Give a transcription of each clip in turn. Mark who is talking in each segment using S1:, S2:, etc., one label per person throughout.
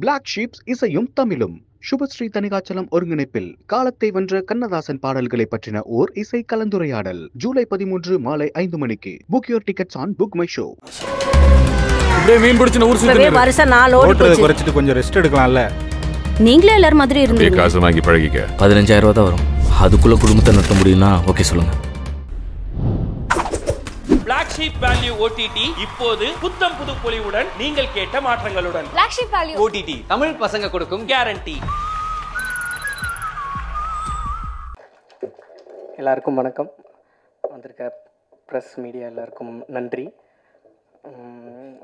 S1: Black ships இசையும் தமிழும் சுபஸ்ரீ தனிகாச்சலம் ஒருங்கிணைப்பில் காலத்தை வென்ற கண்ணதாசன் பாடல்களை பற்றின ஓர் இசை கலந்துரையாடல் ஜூலை 13 மாலை 5 மணிக்கு. Book your tickets on book my show.
S2: இப்படியே மீன் பிடிச்சின ஊர் சுத்தி
S3: வருஷம் 4 ஓடி போச்சு.
S2: குறைச்சிட்டு கொஞ்சம் ரெஸ்ட் எடுக்கலாம்ல.
S3: நீங்களே எல்லாரும் மாதிரி இருந்தீங்க.
S4: காசு வாங்கி பழகிக்க.
S5: 15,000 ரூபா தான் வரும். அதுக்குள்ள குடும்பத்தை நடத்த முடியும்னா ஓகே சொல்லுங்க.
S6: Black Sheep Value OTT இப்போது புத்தம் புது பொலிவுடன் நீங்கள் கேட்ட மாற்றங்களுடன்.
S7: Black Sheep Value
S6: OTT Tamil பசங்க கொடுக்கும் கேரண்டி.
S8: எல்லாருக்கும் வணக்கம். வந்திருக்க ப்ரெஸ் மீடியா எல்லாருக்கும் நன்றி.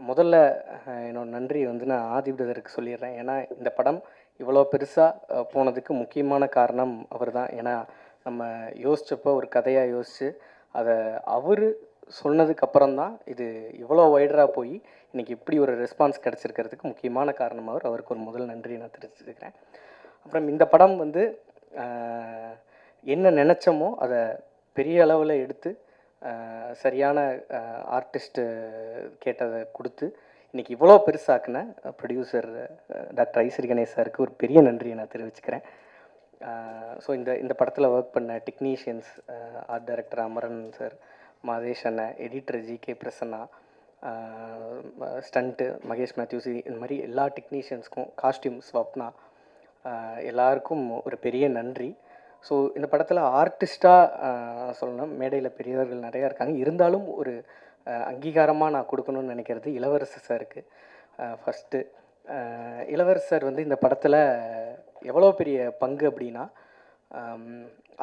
S8: முதல்ல என்னோட நன்றி நான் ஆதி பிரதருக்கு சொல்லிடுறேன். ஏன்னா இந்த படம் இவ்வளோ பெருசாக போனதுக்கு முக்கியமான காரணம் அவர் தான். ஏன்னா நம்ம யோசித்தப்போ ஒரு கதையாக யோசித்து அதை அவர் சொன்னதுக்கப்புறம் தான் இது இவ்வளோ வைடராக போய் இன்றைக்கி இப்படி ஒரு ரெஸ்பான்ஸ் கிடச்சிருக்கிறதுக்கு முக்கியமான காரணம் அவருக்கு ஒரு முதல் நன்றி நான் தெரிஞ்சுக்கிறேன். அப்புறம் இந்த படம் என்ன நினச்சோமோ அதை பெரிய அளவில் எடுத்து சரியான ஆர்டிஸ்ட்டு கேட்டதை கொடுத்து இன்றைக்கி இவ்வளோ பெருசாக்குன ப்ரொடியூசர் டாக்டர் ஐஸ்வரி கணேஷ் சாருக்கு ஒரு பெரிய நன்றியை நான் தெரிவிச்சுக்கிறேன். ஸோ இந்த படத்தில் ஒர்க் பண்ண technicians, art director Amaran sir, Madhesh அண்ணன், editor GK Prasanna, stunt Mahesh Mathews, இந்த மாதிரி எல்லா டெக்னீஷியன்ஸ்க்கும், காஸ்டியூம் ஸ்வப்னா, எல்லாருக்கும் ஒரு பெரிய நன்றி. ஸோ இந்த படத்தில் ஆர்டிஸ்ட்டாக சொல்லணும், மேடையில் பெரியவர்கள் நிறையா இருக்காங்க. இருந்தாலும் ஒரு அங்கீகாரமாக நான் கொடுக்கணும்னு நினைக்கிறது இளவரசர் சாருக்கு. ஃபஸ்ட்டு இளவரசர் இந்த படத்தில் எவ்வளோ பெரிய பங்கு அப்படின்னா,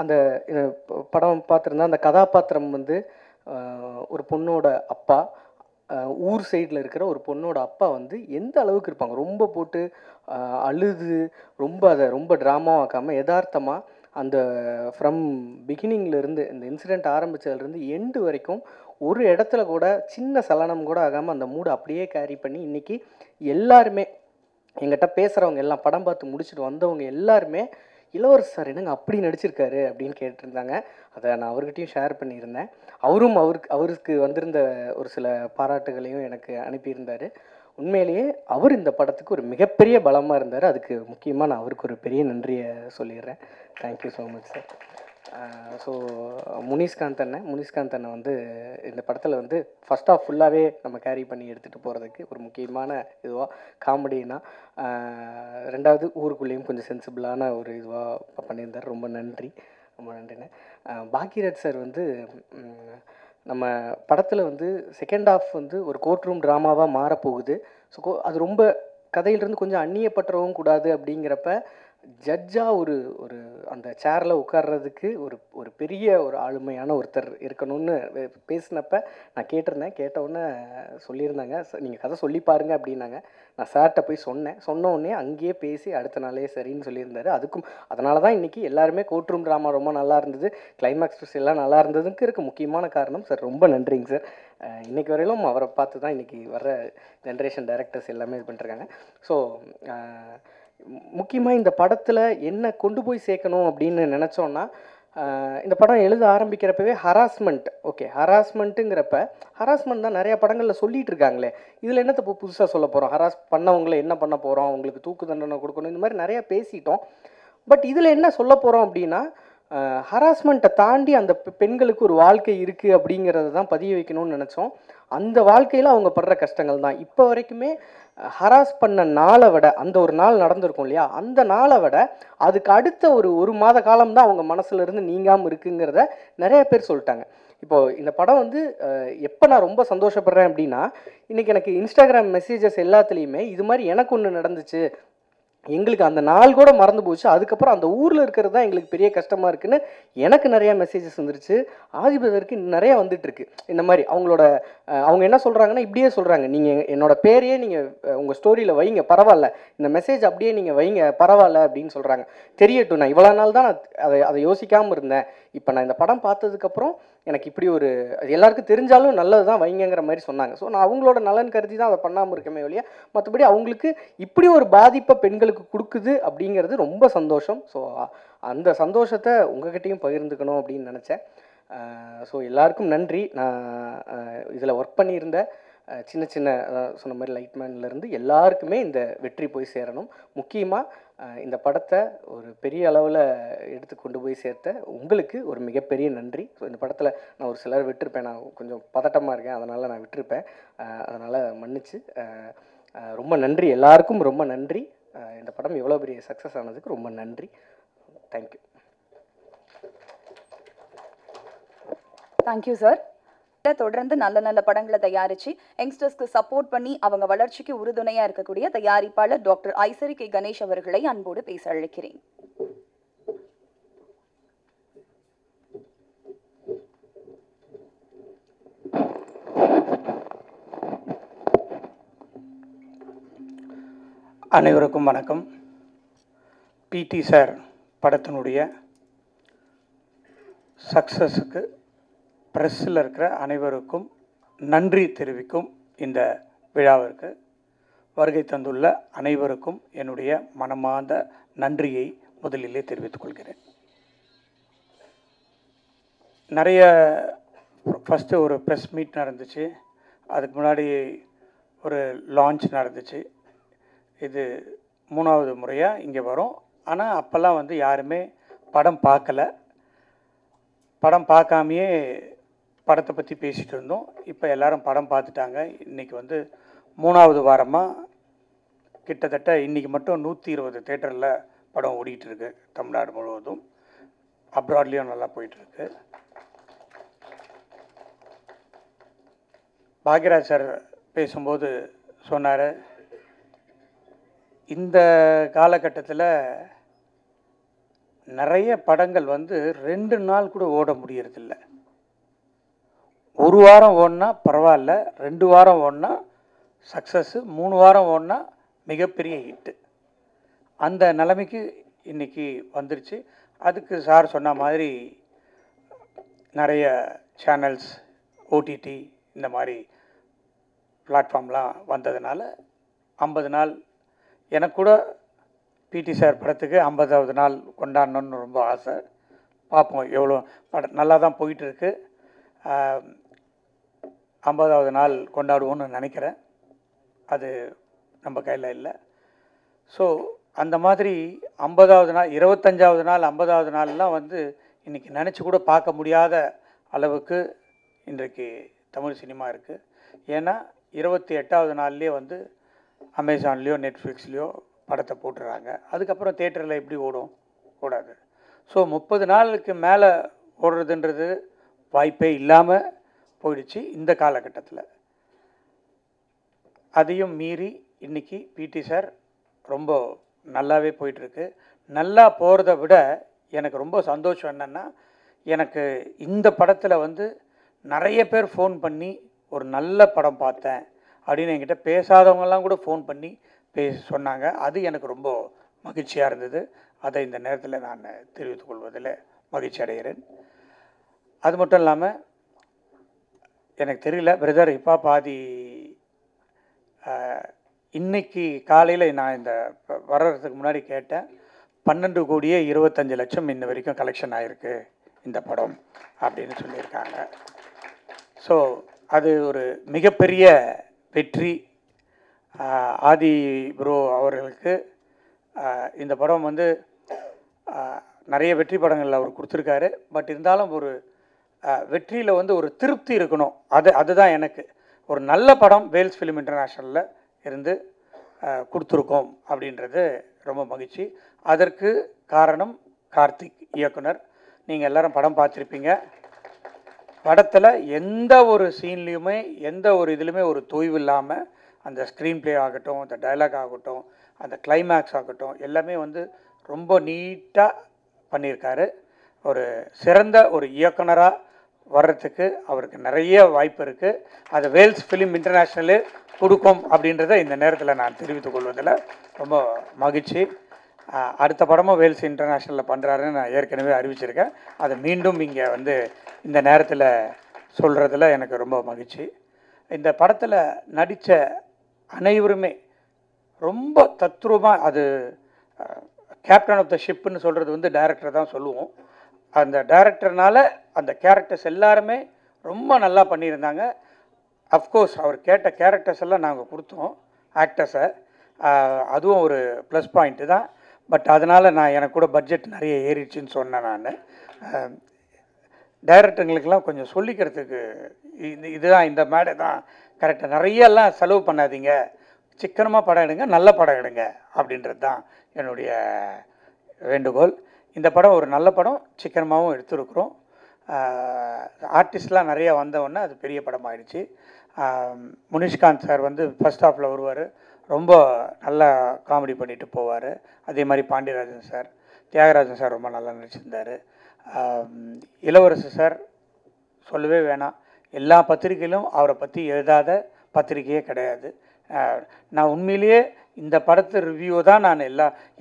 S8: அந்த படம் பார்த்துருந்தா அந்த கதாபாத்திரம் ஒரு பொண்ணோட அப்பா, ஊர் சைடில் இருக்கிற ஒரு பொண்ணோட அப்பா எந்த அளவுக்கு இருப்பாங்க, ரொம்ப போட்டு அழுது ரொம்ப ட்ராமாவாக்காமல் யதார்த்தமாக அந்த ஃப்ரம் பிகினிங்லேருந்து இந்த இன்சிடெண்ட் ஆரம்பித்ததுலேருந்து எண்டு வரைக்கும் ஒரு இடத்துல கூட சின்ன சலனம் கூட ஆகாமல் அந்த மூடு அப்படியே கேரி பண்ணி இன்றைக்கி எல்லாருமே எங்கிட்ட பேசுகிறவங்க எல்லாம், படம் பார்த்து முடிச்சுட்டு வந்தவங்க எல்லாருமே இளவரசர் சார் என்னங்க அப்படி நடிச்சிருக்காரு அப்படின்னு கேட்டிருந்தாங்க. அதை நான் அவர்கிட்டையும் ஷேர் பண்ணியிருந்தேன். அவருக்கு வந்திருந்த ஒரு சில பாராட்டுகளையும் எனக்கு அனுப்பியிருந்தார். உண்மையிலேயே அவர் இந்த படத்துக்கு ஒரு மிகப்பெரிய பலமாக இருந்தார். அதுக்கு முக்கியமாக நான் அவருக்கு ஒரு பெரிய நன்றியை சொல்லிடுறேன். Thank you so much sir. So Munishkanth அண்ணன் இந்த படத்தில் ஃபஸ்ட் ஆஃப் ஃபுல்லாகவே நம்ம கேரி பண்ணி எடுத்துகிட்டு போகிறதுக்கு ஒரு முக்கியமான இதுவாக காமெடினா, ரெண்டாவது ஊருக்குள்ளேயும் கொஞ்சம் சென்சிபிளான ஒரு இதுவாக பண்ணியிருந்தார். ரொம்ப நன்றிண்ணே. பாக்யராஜ் சார் நம்ம படத்தில் செகண்ட் ஆஃப் ஒரு கோர்ட் ரூம் ட்ராமாவாக மாறப்போகுது. ஸோ அது ரொம்ப கதையிலிருந்து கொஞ்சம் அந்நியப்பற்றவும் கூடாது. அப்படிங்கிறப்ப ஜட்ஜாக ஒரு அந்த சேரில் உட்கார்றதுக்கு ஒரு பெரிய ஒரு ஆளுமையான ஒருத்தர் இருக்கணும்னு பேசினப்ப நான் கேட்டவுடனே சொல்லியிருந்தாங்க, நீங்கள் கதை சொல்லி பாருங்க அப்படின்னாங்க. நான் சார்கிட்ட போய் சொன்ன உடனே அங்கேயே பேசி அடுத்த நாளே சரின்னு சொல்லியிருந்தாரு. அதனால தான் இன்றைக்கி எல்லாருமே கோர்ட் ரூம் ட்ராமா ரொம்ப நல்லா இருந்தது, கிளைமேக்ஸ் எல்லாம் நல்லா இருந்ததுக்கு இருக்க முக்கியமான காரணம் சார். ரொம்ப நன்றிங்க சார். இன்றைக்கி வரையிலும் அவரை பார்த்து தான் இன்றைக்கி வர ஜென்ரேஷன் டைரக்டர்ஸ் எல்லாமே இது பண்ணிட்டுருக்காங்க. ஸோ முக்கியமாக இந்த படத்தில் என்ன கொண்டு போய் சேர்க்கணும் அப்படின்னு நினச்சோன்னா, இந்த படம் எழுத ஆரம்பிக்கிறப்பவே ஹராஸ்மெண்ட்டுங்கிறப்ப ஹராஸ்மெண்ட் தான் நிறையா படங்களில் சொல்லிகிட்டு இருக்காங்களே, இதில் என்னத்தை இப்போ புதுசாக சொல்ல போகிறோம், ஹராஸ் பண்ணவங்களை என்ன பண்ண போகிறோம், அவங்களுக்கு தூக்கு தண்டனை கொடுக்கணும், இந்த மாதிரி நிறையா பேசிட்டோம். பட் இதில் என்ன சொல்ல போகிறோம் அப்படின்னா, ஹராஸ்மெண்ட்டை தாண்டி அந்த பெண்களுக்கு ஒரு வாழ்க்கை இருக்குது அப்படிங்கிறத தான் பதிய வைக்கணும்னு நினச்சோம். அந்த வாழ்க்கையில் அவங்க படுற கஷ்டங்கள் தான் இப்போ வரைக்குமே ஹராஸ் பண்ண நாளை விட, அந்த ஒரு நாள் நடந்திருக்கும் இல்லையா, அந்த நாளை விட அதுக்கு அடுத்த ஒரு மாத காலம் தான் அவங்க மனசுல இருந்து நீங்காமல் இருக்குங்கிறத நிறைய பேர் சொல்லிட்டாங்க. இப்போது இந்த படம் எப்போ நான் ரொம்ப சந்தோஷப்படுறேன் அப்படின்னா, இன்றைக்கி எனக்கு இன்ஸ்டாகிராம் மெசேஜஸ் எல்லாத்துலேயுமே இது மாதிரி எனக்கு ஒன்று நடந்துச்சு, எங்களுக்கு அந்த நாள் கூட மறந்து போச்சு, அதுக்கப்புறம் அந்த ஊரில் இருக்கிறது தான் எங்களுக்கு பெரிய கஷ்டமாக இருக்குன்னு எனக்கு நிறையா மெசேஜஸ் வந்துருச்சு. ஆதிபதருக்கு நிறையா வந்துட்டுருக்கு. இந்த மாதிரி அவங்க என்ன சொல்கிறாங்கன்னா, இப்படியே சொல்கிறாங்க, நீங்கள் என்னோட பேரையே நீங்கள் உங்கள் ஸ்டோரியில் வைங்க பரவாயில்ல, இந்த மெசேஜ் அப்படியே நீங்கள் வைங்க பரவாயில்ல அப்படின்னு சொல்கிறாங்க. தெரியட்டும், நான் இவ்வளோ நாள் தான் அதை யோசிக்காமல் இருந்தேன், இப்போ நான் இந்த படம் பார்த்ததுக்கப்புறம் எனக்கு இப்படி அது எல்லாருக்கும் தெரிஞ்சாலும் நல்லது தான் வைங்கிற மாதிரி சொன்னாங்க. ஸோ நான் அவங்களோட நலன் கருதி தான் அதை பண்ணாமல் இருக்கமே ஒழிய, மற்றபடி அவங்களுக்கு இப்படி ஒரு பாதிப்பை பெண்களுக்கு கொடுக்குது அப்படிங்கிறது ரொம்ப சந்தோஷம். ஸோ அந்த சந்தோஷத்தை உங்ககிட்டையும் பகிர்ந்துக்கணும் அப்படின்னு நினச்சேன். ஸோ எல்லாருக்கும் நன்றி. நான் இதில் ஒர்க் பண்ணியிருந்த சின்ன சின்ன சொன்ன மாதிரி லைட்மேன்லேருந்து எல்லாருக்குமே இந்த வெற்றி போய் சேரணும். முக்கியமாக இந்த படத்தை ஒரு பெரிய அளவில் எடுத்து கொண்டு போய் சேர்த்த உங்களுக்கு ஒரு மிகப்பெரிய நன்றி. ஸோ இந்த படத்தில் நான் ஒரு சிலர் விட்டுருப்பேன், நான் கொஞ்சம் பதட்டமாக இருக்கேன், அதனால் நான் விட்டுருப்பேன். அதனால் மன்னிச்சு. ரொம்ப நன்றி, எல்லாருக்கும் ரொம்ப நன்றி. இந்த படம் எவ்வளோ பெரிய சக்ஸஸ் ஆனதுக்கு ரொம்ப நன்றி. தேங்க்யூ.
S4: Thank you sir. தொடர்ந்து நல்ல நல்ல படங்களை தயாரித்து யங்ஸ்டர்ஸ்க்கு சப்போர்ட் பண்ணி அவங்க வளர்ச்சிக்கு உறுதுணையாக இருக்கக்கூடிய தயாரிப்பாளர் டாக்டர் ஐசரி கே கணேஷ் அவர்களை அன்போடு பேச அழைக்கிறேன்.
S7: அனைவருக்கும் வணக்கம். பிடி சார் படத்தினுடைய சக்ஸஸுக்கு ப்ரெஸ்ஸில் இருக்கிற அனைவருக்கும் நன்றி தெரிவிக்கும் இந்த விழாவிற்கு வருகை தந்துள்ள அனைவருக்கும் என்னுடைய மனமார்ந்த நன்றியை முதலிலே தெரிவித்துக் கொள்கிறேன். நிறைய ஃபஸ்ட்டு ஒரு ப்ரெஸ் மீட் நடந்துச்சு, அதுக்கு முன்னாடி ஒரு லான்ச் நடந்துச்சு. இது 3வது முறையாக இங்கே வரும். ஆனால் அப்போல்லாம் வந்து யாருமே படம் பார்க்கல, படம் பார்க்காமையே படத்தை பற்றி பேசிகிட்டு இருந்தோம். இப்போ எல்லோரும் படம் பார்த்துட்டாங்க. இன்றைக்கி வந்து 3வது வாரமாக கிட்டத்தட்ட இன்றைக்கி மட்டும் 120 தேட்டரில் படம் ஓடிட்டுருக்கு தமிழ்நாடு முழுவதும். அப்ராட்லேயும் நல்லா போயிட்டுருக்கு. பாக்யராஜ் சார் பேசும்போது சொன்னார், இந்த காலகட்டத்தில் நிறைய படங்கள் வந்து 2 நாள் கூட ஓட முடியறதில்ல. 1 வாரம் ஓடினா பரவாயில்ல, 2 வாரம் ஓடினா சக்ஸஸ்ஸு, 3 வாரம் ஓடினா மிகப்பெரிய ஹிட்டு. அந்த நிலைமைக்கு இன்றைக்கி வந்துருச்சு. அதுக்கு சார் சொன்ன மாதிரி நிறைய சேனல்ஸ், ஓடிடி இந்த மாதிரி பிளாட்ஃபார்ம்லாம் வந்ததுனால 50 நாள் எனக்கு கூட பிடி சார் படத்துக்கு 50வது நாள் கொண்டாடணுன்னு ரொம்ப ஆசை. பார்ப்போம் எவ்வளோ படம் நல்லா தான் போயிட்டுருக்கு. 50வது நாள் கொண்டாடுவோன்னு நினைக்கிறேன். அது நம்ம கையில் இல்லை. ஸோ அந்த மாதிரி 50வது நாள், 25வது நாள், 50வது நாள்லாம் வந்து இன்றைக்கி நினச்சி கூட பார்க்க முடியாத அளவுக்கு இன்றைக்கு தமிழ் சினிமா இருக்குது. ஏன்னா 28வது நாள்லேயே வந்து அமேசான்லேயோ நெட்ஃப்ளிக்ஸ்லேயோ படத்தை போட்டுறாங்க. அதுக்கப்புறம் தேட்டரில் எப்படி ஓடும்? ஓடாது. ஸோ 30 நாளுக்கு மேலே ஓடுறதுன்றது வாய்ப்பே இல்லாமல் போயிடுச்சு இந்த காலகட்டத்தில். அதையும் மீறி இன்றைக்கி பிடி சார் ரொம்ப நல்லாவே போயிட்டுருக்கு. நல்லா போகிறத விட எனக்கு ரொம்ப சந்தோஷம் என்னென்னா, எனக்கு இந்த படத்தில் வந்து நிறைய பேர் ஃபோன் பண்ணி ஒரு நல்ல படம் பார்த்தேன் அப்படின்னு என்கிட்ட பேசாதவங்கெல்லாம் கூட ஃபோன் பண்ணி சொன்னாங்க. அது எனக்கு ரொம்ப மகிழ்ச்சியாக இருந்தது. அதை இந்த நேரத்தில் நான் தெரிவித்துக் கொள்வதில் மகிழ்ச்சி அடைகிறேன். அது மட்டும் இல்லாமல் எனக்கு தெரியல பிரதர், இப்போ பாதி இன்னைக்கு காலையில் நான் இந்த வர்றதுக்கு முன்னாடி கேட்டேன், 12,25,00,000 இன்ன வரைக்கும் கலெக்ஷன் ஆகிருக்கு இந்த படம் அப்படின்னு சொல்லியிருக்காங்க. ஸோ அது ஒரு மிகப்பெரிய வெற்றி. ஆதி ப்ரோ அவர்களுக்கு இந்த படம் வந்து நிறைய வெற்றி படங்கள் அவர் கொடுத்துருக்காரு. பட் இருந்தாலும் ஒரு வெற்றியில் வந்து ஒரு திருப்தி இருக்கணும். அதுதான் எனக்கு ஒரு நல்ல படம் வேல்ஸ் ஃபிலிம் இன்டர்நேஷ்னலில் இருந்து கொடுத்துருக்கோம் அப்படின்றது ரொம்ப மகிழ்ச்சி. அதற்கு காரணம் கார்த்திக் இயக்குனர். நீங்கள் எல்லோரும் படம் பார்த்துருப்பீங்க. படத்தில் எந்த ஒரு சீன்லேயுமே எந்த ஒரு இதுலையுமே ஒரு தொய்வு இல்லாமல் அந்த ஸ்க்ரீன் ப்ளே ஆகட்டும், அந்த டைலாக் ஆகட்டும், அந்த கிளைமேக்ஸ் ஆகட்டும், எல்லாமே வந்து ரொம்ப நீட்டாக பண்ணியிருக்காரு. ஒரு சிறந்த ஒரு இயக்குனராக வர்றதுக்கு அவருக்கு நிறைய வாய்ப்பு இருக்குது. அது வேல்ஸ் ஃபிலிம் இன்டர்நேஷ்னலு கொடுக்கும் அப்படின்றத இந்த நேரத்தில் நான் தெரிவித்துக் கொள்வதில் ரொம்ப மகிழ்ச்சி. அடுத்த படமும் வேல்ஸ் இன்டர்நேஷ்னலில் பண்ணுறாருன்னு நான் ஏற்கனவே அறிவிச்சிருக்கேன். அதை மீண்டும் இங்கே வந்து இந்த நேரத்தில் சொல்கிறதுல எனக்கு ரொம்ப மகிழ்ச்சி. இந்த படத்தில் நடித்த அனைவருமே ரொம்ப தத்ரூபமாக, அது கேப்டன் ஆஃப் த ஷிப்புன்னு சொல்கிறது வந்து டைரக்டர் தான் சொல்லுவோம். அந்த டைரக்டர்னால அந்த கேரக்டர்ஸ் எல்லாருமே ரொம்ப நல்லா பண்ணியிருந்தாங்க. அஃப்கோர்ஸ் அவர் கேட்ட கேரக்டர்ஸ் எல்லாம் நாங்கள் கொடுத்தோம் ஆக்டர்ஸை. அதுவும் ஒரு ப்ளஸ் பாயிண்ட்டு தான். பட் அதனால் எனக்கு கூட பட்ஜெட் நிறைய ஏறிடுச்சின்னு சொன்னேன் நான். டைரக்டருங்களுக்கெல்லாம் கொஞ்சம் சொல்லிக்கிறதுக்கு இதுதான் இந்த மேடை தான் கரெக்டாக, நிறையெல்லாம் செலவு பண்ணாதீங்க, சிக்கனமாக படம் எடுங்க, நல்ல படம் எடுங்க அப்படின்றது தான் என்னுடைய வேண்டுகோள். இந்த படம் ஒரு நல்ல படம், சிக்கனமாகவும் எடுத்துருக்குறோம். ஆர்டிஸ்ட்லாம் நிறையா வந்தவுடனே அது பெரிய படம் ஆயிடுச்சு. முனிஷ்காந்த் சார் வந்து ஃபர்ஸ்ட் ஹாஃபில் வருவார், ரொம்ப நல்லா காமெடி பண்ணிட்டு போவார். அதே மாதிரி பாண்டியராஜன் சார், தியாகராஜன் சார் ரொம்ப நல்லா நடிச்சிருந்தார். இளவரசு சார் சொல்லவே வேணாம், எல்லா பத்திரிகையிலும் அவரை பற்றி எழுதாத பத்திரிகையே கிடையாது. நான் உண்மையிலேயே இந்த படத்து ரிவ்யூ தான்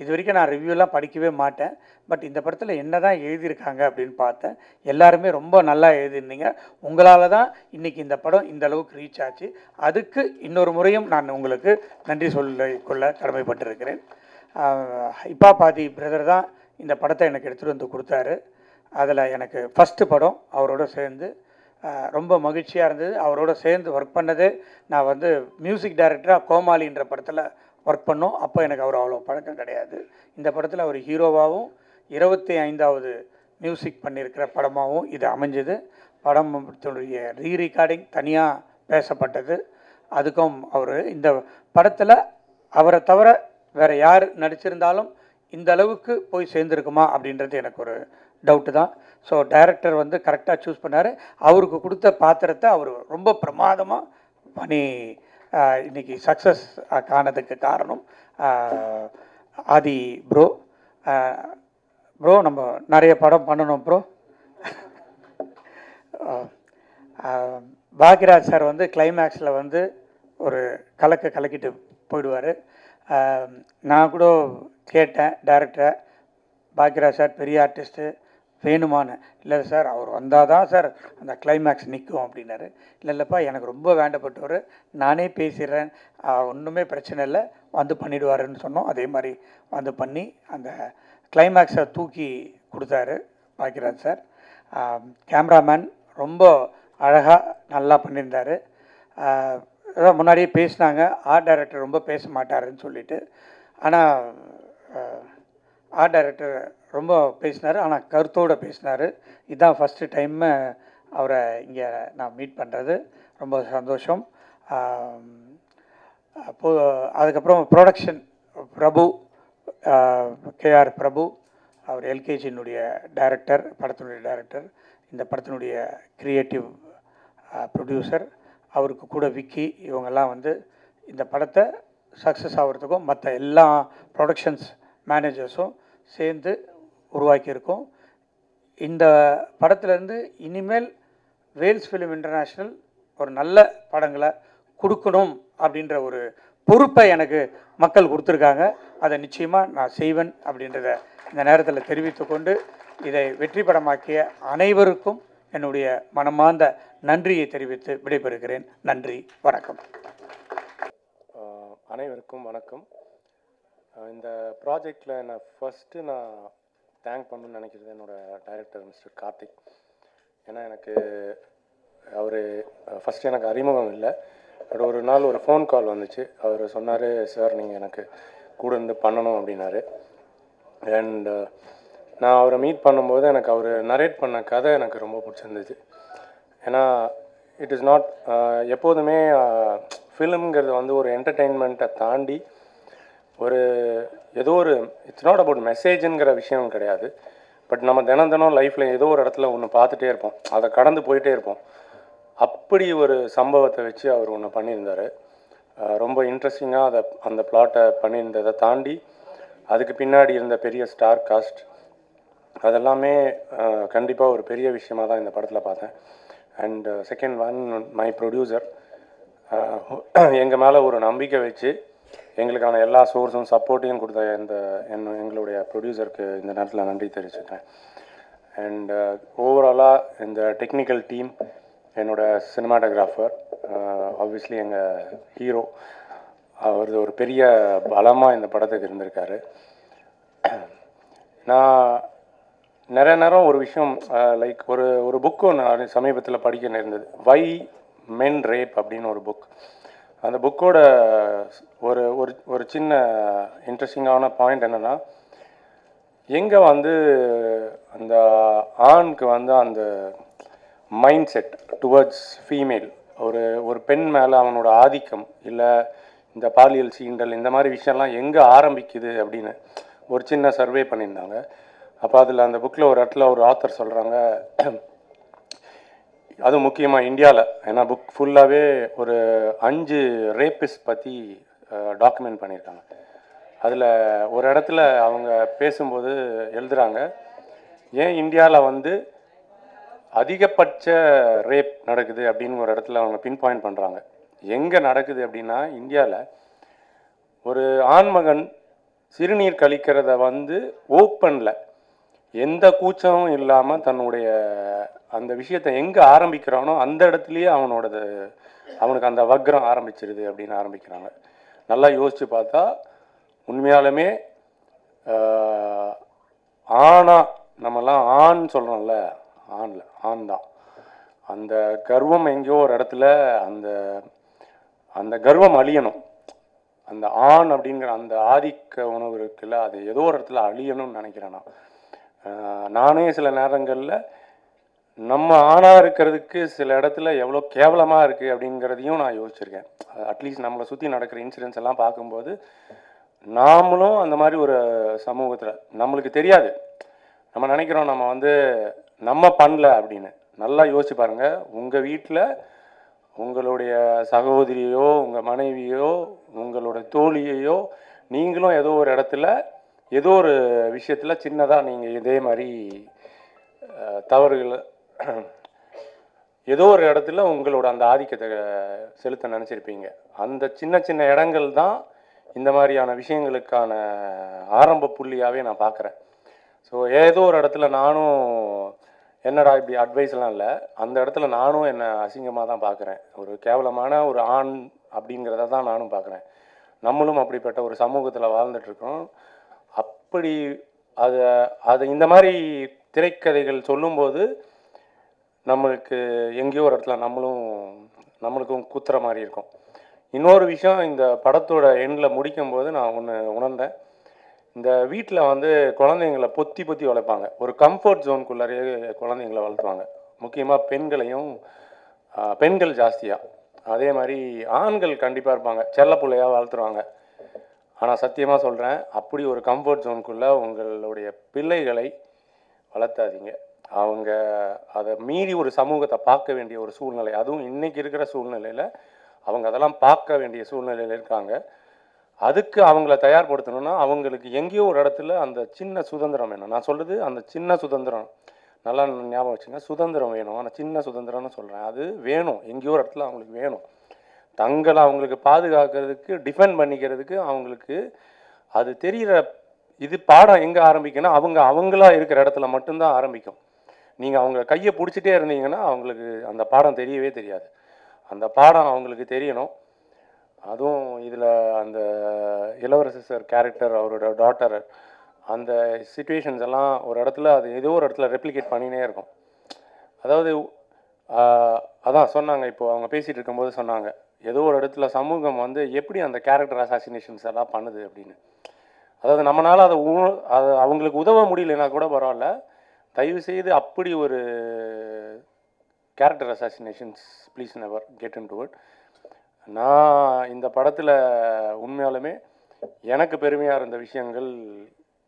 S7: இது வரைக்கும் நான் ரிவ்யூலாம் படிக்கவே மாட்டேன். பட் இந்த படத்தில் என்ன தான் எழுதியிருக்காங்க அப்படின்னு பார்த்தேன். எல்லாருமே ரொம்ப நல்லா எழுதியிருந்தீங்க. உங்களால் தான் இன்றைக்கி இந்த படம் இந்த அளவுக்கு ரீச் ஆச்சு. அதுக்கு இன்னொரு முறையும் நான் உங்களுக்கு நன்றி சொல்லிக்கொள்ள கடமைப்பட்டிருக்கிறேன். இப்பா பாதி பிரதர் தான் இந்த படத்தை எனக்கு எடுத்துகிட்டு வந்து கொடுத்தாரு. அதில் எனக்கு ஃபஸ்ட்டு படம் அவரோட சேர்ந்து ரொம்ப மகிழ்ச்சியாக இருந்தது. அவரோட சேர்ந்து ஒர்க் பண்ணது, நான் வந்து மியூசிக் டைரக்டராக கோமாளின்ற படத்தில் ஒர்க் பண்ணோம். அப்போ எனக்கு அவர் அவ்வளோ பழக்கம் கிடையாது. இந்த படத்தில் அவர் ஹீரோவாகவும் 25வது மியூசிக் பண்ணியிருக்கிற படமாகவும் இது அமைஞ்சது. படத்துடைய ரீரெக்கார்டிங் தனியாக பேசப்பட்டது. அதுக்கும் அவர் இந்த படத்தில் அவரை தவிர வேறு யார் நடிச்சிருந்தாலும் இந்த அளவுக்கு போய் சேர்ந்துருக்குமா அப்படின்றது எனக்கு ஒரு டவுட்டு தான். ஸோ டைரக்டர் வந்து கரெக்டாக சூஸ் பண்ணார். அவருக்கு கொடுத்த பாத்திரத்தை அவர் ரொம்ப பிரமாதமாக பண்ணி இன்றைக்கி சக்ஸஸ் காணதுக்கு காரணம் ஆதி ப்ரோ. ப்ரோ நம்ம நிறைய படம் பண்ணணும் ப்ரோ. பாக்யராஜ் சார் வந்து கிளைமேக்ஸில் வந்து ஒரு கலக்கிட்டு போயிடுவார். நான் கூட கேட்டேன் டைரக்டரை, பாக்யராஜ் சார் பெரிய ஆர்டிஸ்ட்டு வேணுமான்னு. இல்லை சார் அவர் வந்தால் தான் சார் அந்த கிளைமேக்ஸ் நிற்கும் அப்படின்னாரு. இல்லைப்பா எனக்கு ரொம்ப வேண்டப்பட்டவர், நானே பேசிடுறேன், ஒன்றுமே பிரச்சனை இல்லை, வந்து பண்ணிவிடுவாருன்னு சொன்னோம். அதே மாதிரி வந்து பண்ணி அந்த கிளைமேக்ஸை தூக்கி கொடுத்தாரு பாக்யராஜ் சார். கேமராமேன் ரொம்ப அழகாக நல்லா பண்ணியிருந்தார். அதான் முன்னாடியே பேசினாங்க, ஆர்ட் டைரக்டர் ரொம்ப பேச மாட்டாருன்னு சொல்லிட்டு. ஆனால் ஆர்ட் டைரக்டர் ரொம்ப பேசினார், ஆனால் கருத்தோடு பேசினார். இதுதான் ஃபஸ்ட்டு டைம்மு அவரை இங்கே நான் மீட் பண்ணுறது, ரொம்ப சந்தோஷம். அப்போது அதுக்கப்புறம் ப்ரொடக்ஷன் பிரபு, கேஆர் பிரபு, அவர் எல்கேஜியினுடைய டைரக்டர், படத்தினுடைய டைரக்டர், இந்த படத்தினுடைய க்ரியேட்டிவ் ப்ரொடியூசர். அவருக்கு கூட விக்கி, இவங்கெல்லாம் வந்து இந்த படத்தை சக்ஸஸ் ஆகிறதுக்கும் மற்ற எல்லா ப்ரொடக்ஷன்ஸ் மேனேஜர்ஸும் சேர்ந்து உருவாக்கியிருக்கோம். இந்த படத்துலேருந்து இனிமேல் வேல்ஸ் ஃபிலிம் இன்டர்நேஷ்னல் ஒரு நல்ல படங்களை கொடுக்கணும் அப்படின்ற ஒரு பொறுப்பை எனக்கு மக்கள் கொடுத்துருக்காங்க. அதை நிச்சயமாக நான் செய்வேன் அப்படின்றத இந்த நேரத்தில் தெரிவித்துக்கொண்டு, இதை வெற்றி படமாக்கிய அனைவருக்கும் என்னுடைய மனமார்ந்த நன்றியை தெரிவித்து விடைபெறுகிறேன். நன்றி, வணக்கம்.
S9: அனைவருக்கும் வணக்கம். இந்த ப்ராஜெக்டில் நான் ஃபஸ்ட்டு தேங்க் பண்ணணும்னு நினைக்கிறது என்னோடய டைரக்டர் மிஸ்டர் கார்த்திக். ஏன்னா எனக்கு அவர் ஃபஸ்ட்டு எனக்கு அறிமுகம் இல்லை. பட் ஒரு நாள் ஒரு ஃபோன் கால் வந்துச்சு. அவர் சொன்னார், சார் நீங்கள் எனக்கு கூட இருந்து பண்ணணும் அப்படின்னாரு. அண்ட் நான் அவரை மீட் பண்ணும்போது எனக்கு அவர் நரேட் பண்ண கதை எனக்கு ரொம்ப பிடிச்சிருந்துச்சு. ஏன்னா இட் இஸ் நாட் எப்போதுமே ஃபிலிம்ங்கிறது வந்து ஒரு என்டர்டெயின்மெண்ட்டை தாண்டி ஒரு ஏதோ ஒரு இட்ஸ் நாட் அபவுட் மெசேஜுங்கிற விஷயம் கிடையாது. பட் நம்ம தினம் லைஃப்பில் ஏதோ ஒரு இடத்துல ஒன்று பார்த்துட்டே இருப்போம், அதை கடந்து போயிட்டே இருப்போம். அப்படி ஒரு சம்பவத்தை வச்சு அவர் ஒன்று பண்ணியிருந்தார். ரொம்ப இன்ட்ரெஸ்டிங்காக அந்த பிளாட்டை பண்ணியிருந்ததை தாண்டி அதுக்கு பின்னாடி இருந்த பெரிய ஸ்டார் காஸ்ட் அதெல்லாமே கண்டிப்பாக ஒரு பெரிய விஷயமாக தான் இந்த படத்தில் பார்த்தேன். And second one, my producer எங்கள் மேலே ஒரு நம்பிக்கை வச்சு எங்களுக்கான எல்லா சோர்ஸும் சப்போர்ட்டையும் கொடுத்த எங்களுடைய ப்ரொடியூசருக்கு இந்த நேரத்தில் நன்றி தெரிவிச்சுக்கிறேன். அண்ட் ஓவராலாக இந்த டெக்னிக்கல் டீம், என்னோடய சினிமாட்டோகிராஃபர், ஆப்வியஸ்லி எங்கள் ஹீரோ, அவர் ஒரு பெரிய பலமாக இந்த படத்துக்கு இருந்திருக்காரு. நான் நிறைய நேரம் ஒரு விஷயம் லைக் ஒரு புக்கு நான் சமீபத்தில் படிக்க நேர்ந்தது. வை மென் ரேப் அப்படின்னு ஒரு புக். அந்த புக்கோட ஒரு ஒரு ஒரு சின்ன இன்ட்ரெஸ்டிங்கான பாயிண்ட் என்னென்னா, எங்கே வந்து அந்த ஆணுக்கு வந்து அந்த மைண்ட் செட் டுவர்ட்ஸ் ஃபீமேல், ஒரு பெண் மேலே அவனோட ஆதிக்கம் இல்லை இந்த பாலியல் சீண்டல் இந்த மாதிரி விஷயம்லாம் எங்கே ஆரம்பிக்குது அப்படின்னு ஒரு சின்ன சர்வே பண்ணியிருந்தாங்க. அப்போ அதில் அந்த புக்கில் ஒரு இடத்துல ஒரு ஆத்தர் சொல்கிறாங்க, அதுவும் முக்கியமாக இந்தியாவில், ஏன்னா புக் ஃபுல்லாகவே ஒரு 5 ரேப்பிஸ்ட் பற்றி டாக்குமெண்ட் பண்ணியிருக்காங்க. அதில் ஒரு இடத்துல அவங்க பேசும்போது எழுதுகிறாங்க, ஏன் இந்தியாவில் வந்து அதிகபட்ச ரேப் நடக்குது அப்படின்னு ஒரு இடத்துல அவங்க பின் பாயிண்ட் பண்ணுறாங்க. எங்கே நடக்குது அப்படின்னா, இந்தியாவில் ஒரு ஆண்மகன் சிறுநீர் கழிக்கிறத வந்து ஓப்பனில் எந்த கூச்சமும் இல்லாமல் தன்னுடைய அந்த விஷயத்தை எங்கே ஆரம்பிக்கிறானோ அந்த இடத்துலையே அவனுக்கு அந்த வக்ரம் ஆரம்பிச்சிருது அப்படின்னு ஆரம்பிக்கிறாங்க. நல்லா யோசித்து பார்த்தா உண்மையாலுமே ஆணா நம்மலாம் ஆண் சொல்கிறோம்ல, ஆண் தான். அந்த கர்வம் எங்கேயோ ஒரு இடத்துல அந்த கர்வம் அழியணும். அந்த ஆண் அப்படிங்கிற அந்த ஆதிக்க உணவு இருக்குல்ல, அது ஏதோ ஒரு இடத்துல அழியணும்னு நினைக்கிறேன் நான். நானே சில நேரங்களில் நம்ம ஆணாக இருக்கிறதுக்கு சில இடத்துல எவ்வளோ கேவலமாக இருக்குது அப்படிங்கிறதையும் நான் யோசிச்சிருக்கேன். அட்லீஸ்ட் நம்மளை சுற்றி நடக்கிற இன்சிடென்ட்ஸ் எல்லாம் பார்க்கும்போது நாமளும் அந்த மாதிரி ஒரு சமூகத்தில் நம்மளுக்கு தெரியாது, நம்ம நினைக்கிறோம் நம்ம வந்து நம்ம பண்ணல அப்படின்னு. நல்லா யோசிச்சு பாருங்கள், உங்கள் வீட்டில் உங்களுடைய சகோதரியோ உங்கள் மனைவியோ உங்களோட தோழியையோ நீங்களும் ஏதோ ஒரு இடத்துல ஏதோ ஒரு விஷயத்தில் சின்னதாக நீங்கள் இதே மாதிரி தவறுகளை ஏதோ ஒரு இடத்துல உங்களோட அந்த ஆதிக்கத்தை செலுத்த நினச்சிருப்பீங்க. அந்த சின்ன சின்ன இடங்கள் தான் இந்த மாதிரியான விஷயங்களுக்கான ஆரம்ப புள்ளியாகவே நான் பார்க்குறேன். ஸோ ஏதோ ஒரு இடத்துல நானும் என்னடா இப்படி அட்வைஸ்லாம் இல்லை, அந்த இடத்துல நானும் என்னை அசிங்கமாக தான் பார்க்குறேன். ஒரு கேவலமான ஒரு ஆண் அப்படிங்கிறத தான் நானும் பார்க்குறேன். நம்மளும் அப்படிப்பட்ட ஒரு சமூகத்தில் வாழ்ந்துட்டுருக்கோம். அப்படி அதை இந்த மாதிரி திரைக்கதைகள் சொல்லும்போது நம்மளுக்கு எங்கேயோ ஒரு இடத்துல நம்மளுக்கும் குத்துற மாதிரி இருக்கும். இன்னொரு விஷயம், இந்த படத்தோட எண்டில் முடிக்கும்போது நான் ஒன்று உணர்ந்தேன். இந்த வீட்டில் வந்து குழந்தைங்களை பொத்தி வளர்ப்பாங்க, ஒரு கம்ஃபர்ட் ஜோனுக்குள்ளாரே குழந்தைங்களை வளர்த்துவாங்க. முக்கியமாக பெண்கள் ஜாஸ்தியாக, அதே மாதிரி ஆண்கள் கண்டிப்பாக இருப்பாங்க, செல்ல பிள்ளையாக வளர்த்துருவாங்க. ஆனால் சத்தியமாக சொல்கிறேன், அப்படி ஒரு கம்ஃபர்ட் ஜோனுக்குள்ளே உங்களுடைய பிள்ளைகளை வளர்த்தாதீங்க. அவங்க அதை மீறி ஒரு சமூகத்தை பார்க்க வேண்டிய ஒரு சூழ்நிலை, அதுவும் இன்றைக்கி இருக்கிற சூழ்நிலையில் அவங்க அதெல்லாம் பார்க்க வேண்டிய சூழ்நிலையில் இருக்காங்க. அதுக்கு அவங்கள தயார்படுத்தணும்னா அவங்களுக்கு எங்கேயோ ஒரு இடத்துல அந்த சின்ன சுதந்திரம் வேணும். நான் சொல்கிறது அந்த சின்ன சுதந்திரம், நல்லா ஞாபகம் வச்சுங்க, சுதந்திரம் வேணும். ஆனால் சின்ன சுதந்திரம்னு சொல்கிறேன், அது வேணும், எங்கேயோ ஒரு இடத்துல அவங்களுக்கு வேணும். தங்களை அவங்களுக்கு பாதுகாக்கிறதுக்கு, டிஃபெண்ட் பண்ணிக்கிறதுக்கு அவங்களுக்கு அது தெரிகிற. இது பாடம் எங்கே ஆரம்பிக்குன்னா அவங்களா இருக்கிற இடத்துல மட்டும்தான் ஆரம்பிக்கும். நீங்கள் அவங்க கையை பிடிச்சிட்டே இருந்தீங்கன்னா அவங்களுக்கு அந்த பாடம் தெரியவே தெரியாது. அந்த பாடம் அவங்களுக்கு தெரியணும். அதுவும் இதில் அந்த இளவரசர் கேரக்டர், அவரோட டாட்டர், அந்த சிச்சுவேஷன்ஸ் எல்லாம் ஒரு இடத்துல அது ஏதோ ஒரு இடத்துல ரெப்ளிகேட் பண்ணினே இருக்கும். அதாவது அதான் சொன்னாங்க, இப்போது அவங்க பேசிகிட்டு இருக்கும்போது சொன்னாங்க, ஏதோ ஒரு இடத்துல சமூகம் வந்து எப்படி அந்த கேரக்டர் அசாசினேஷன்ஸ் எல்லாம் பண்ணுது அப்படின்னு. அதாவது நம்மளால் அதை அவங்களுக்கு உதவ முடியலன்னா கூட பரவாயில்ல, தயவுசெய்து அப்படி ஒரு character assassinations please never get in to it. நான் இந்த படத்தில் உண்மையாலுமே எனக்கு பெருமையாக இருந்த விஷயங்கள்,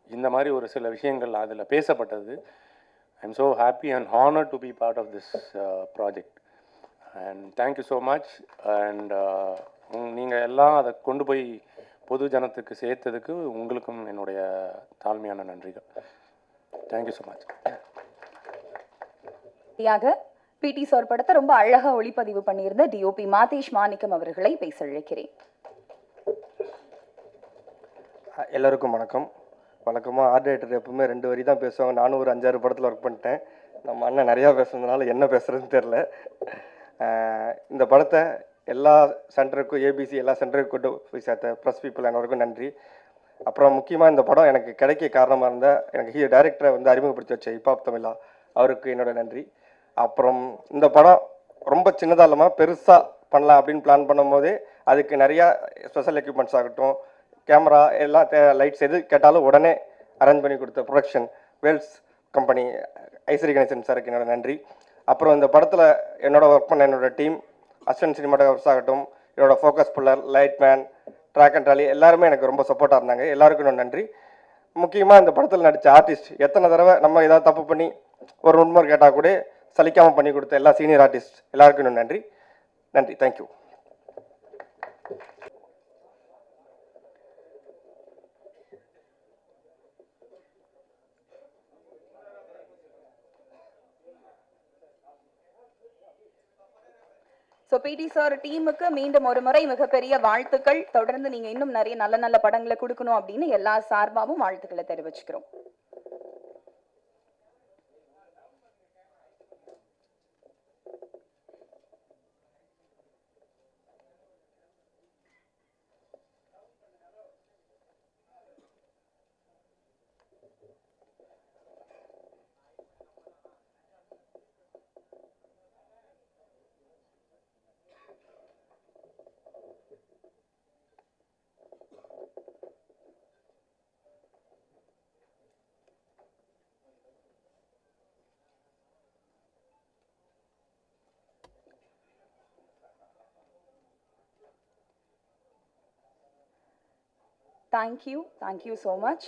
S9: இந்த மாதிரி ஒரு சில விஷயங்கள் அதில் பேசப்பட்டது. I am so happy and honoured to be part of this project and thank you so much. அண்ட் நீங்கள் எல்லாம் அதை கொண்டு போய் பொது ஜனத்துக்கு சேர்த்ததுக்கு உங்களுக்கும் என்னுடைய தாழ்மையான நன்றிகள். Thank you so much.
S4: பிடி சார் படத்தை ரொம்ப அழகா ஒளிப்பதிவு பண்ணியிருந்த டிஓபி மாதேஷ் மாணிக்கம் அவர்களை பேச அழைக்கிறேன்.
S8: எல்லாருக்கும் வணக்கம். வழக்கமாக ஆர்ட் டைரக்டர் எப்பவுமே 2 வரி தான் பேசுவாங்க. நானும் ஒரு 5-6 படத்தில் ஒர்க் பண்ணிட்டேன். நம்ம அண்ணன் நிறையா பேசுனதுனால என்ன பேசுகிறதுன்னு தெரில. இந்த படத்தை எல்லா சென்டருக்கும், ஏபிசி எல்லா சென்டருக்கும் கொண்டு போய் சேர்த்த ப்ரெஸ் பீப்புள் அனைவருக்கும் நன்றி. அப்புறம் முக்கியமாக இந்த படம் எனக்கு கிடைக்க காரணமாக இருந்தால் எனக்கு டைரக்டரை வந்து அறிமுகப்படுத்தி வச்ச ஹிப்ஹாப் தமிழா, அவருக்கு என்னோட நன்றி. அப்புறம் இந்த படம்
S10: ரொம்ப சின்னதாக இல்லாமல் பெருசாக பண்ணலாம் அப்படின்னு பிளான் பண்ணும்போது அதுக்கு நிறையா ஸ்பெஷல் எக்யூப்மெண்ட்ஸ் ஆகட்டும், கேமரா எல்லாம் லைட்ஸ் எது கேட்டாலும் உடனே அரேஞ்ச் பண்ணி கொடுத்த ப்ரொடக்ஷன் வேல்ஸ் கம்பெனி ஐஸ்வரி கணேசன் சாருக்கு என்னோட நன்றி. அப்புறம் இந்த படத்தில் என்னோட ஒர்க் பண்ண என்னோடய டீம், அசிஸ்டன்ட் சினிமாட்டோகிராஃபர்ஸ் ஆகட்டும், என்னோட focus puller, light man, track and trolley எல்லாருமே எனக்கு ரொம்ப சப்போர்ட்டாக இருந்தாங்க. எல்லாருக்கும் என்னோட நன்றி. முக்கியமாக இந்த படத்தில் நடித்த ஆர்டிஸ்ட், எத்தனை தடவை நம்ம ஏதாவது தப்பு பண்ணி ஒரு உண்மை கேட்டால் கூட சலிக்காமல் பண்ணி கொடுத்த எல்லா சீனியர் ஆர்டிஸ்ட் எல்லாருக்கும் இன்னும் நன்றி. நன்றி, தேங்க்யூ.
S4: ஸோ பிடி சார் டீமுக்கு மீண்டும் ஒரு முறை மிகப்பெரிய வாழ்த்துக்கள். தொடர்ந்து நீங்க இன்னும் நிறைய நல்ல நல்ல படங்களை கொடுக்கணும் அப்படின்னு எல்லா சார்பாகவும் வாழ்த்துக்களை தெரிவிச்சுக்கிறோம். Thank you so much.